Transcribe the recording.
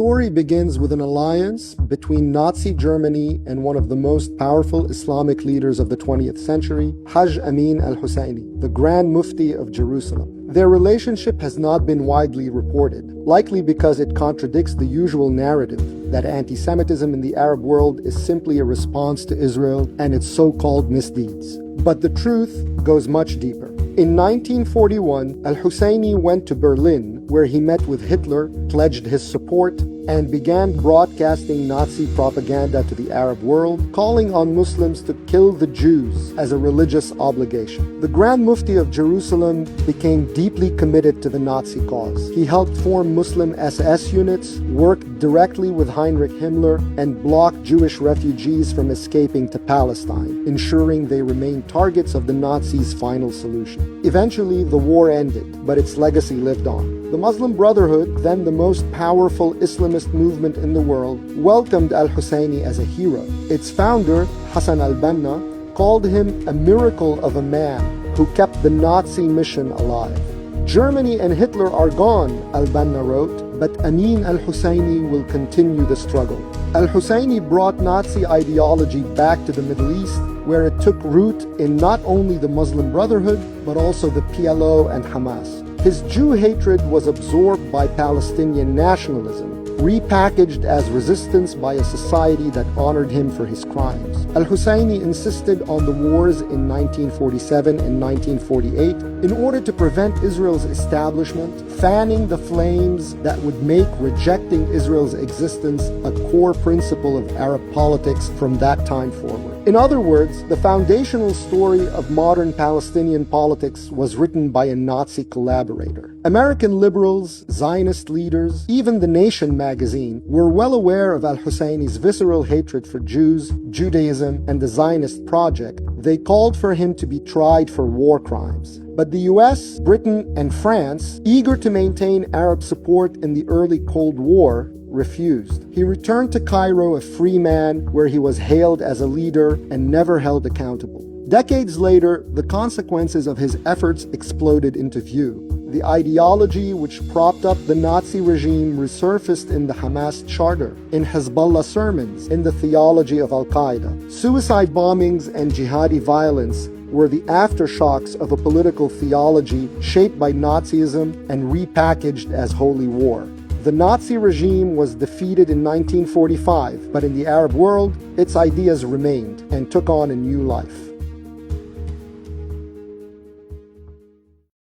story begins with an alliance between Nazi Germany and one of the most powerful Islamic leaders of the 20th century, Haj Amin el-Husseini, the Grand Mufti of Jerusalem. Their relationship has not been widely reported, likely because it contradicts the usual narrative that anti-Semitism in the Arab world is simply a response to Israel and its so-called misdeeds. But the truth goes much deeper. In 1941, al-Husseini went to Berlin, where he met with Hitler, pledged his support, and began broadcasting Nazi propaganda to the Arab world, calling on Muslims to kill the Jews as a religious obligation. The Grand Mufti of Jerusalem became deeply committed to the Nazi cause. He helped form Muslim SS units, worked directly with Heinrich Himmler, and blocked Jewish refugees from escaping to Palestine, ensuring they remained targets of the Nazis' final solution. Eventually, the war ended, but its legacy lived on. The Muslim Brotherhood, then the most powerful Islamist movement in the world, welcomed al-Husseini as a hero. Its founder, Hassan al-Banna, called him a miracle of a man who kept the Nazi mission alive. Germany and Hitler are gone, al-Banna wrote, but Amin al-Husseini will continue the struggle. Al-Husseini brought Nazi ideology back to the Middle East, where it took root in not only the Muslim Brotherhood, but also the PLO and Hamas. His Jew hatred was absorbed by Palestinian nationalism, repackaged as resistance by a society that honored him for his crimes. Al-Husseini insisted on the wars in 1947 and 1948 in order to prevent Israel's establishment, fanning the flames that would make rejecting Israel's existence a core principle of Arab politics from that time forward. In other words, the foundational story of modern Palestinian politics was written by a Nazi collaborator. American liberals, Zionist leaders, even The Nation magazine were well aware of al-Husseini's visceral hatred for Jews, Judaism, and the Zionist project. They called for him to be tried for war crimes. But the US, Britain, and France, eager to maintain Arab support in the early Cold War, refused. He returned to Cairo a free man, where he was hailed as a leader and never held accountable. Decades later, the consequences of his efforts exploded into view. The ideology which propped up the Nazi regime resurfaced in the Hamas charter, in Hezbollah sermons, in the theology of al-Qaeda. Suicide bombings and jihadi violence were the aftershocks of a political theology shaped by Nazism and repackaged as holy war. The Nazi regime was defeated in 1945, but in the Arab world, its ideas remained and took on a new life.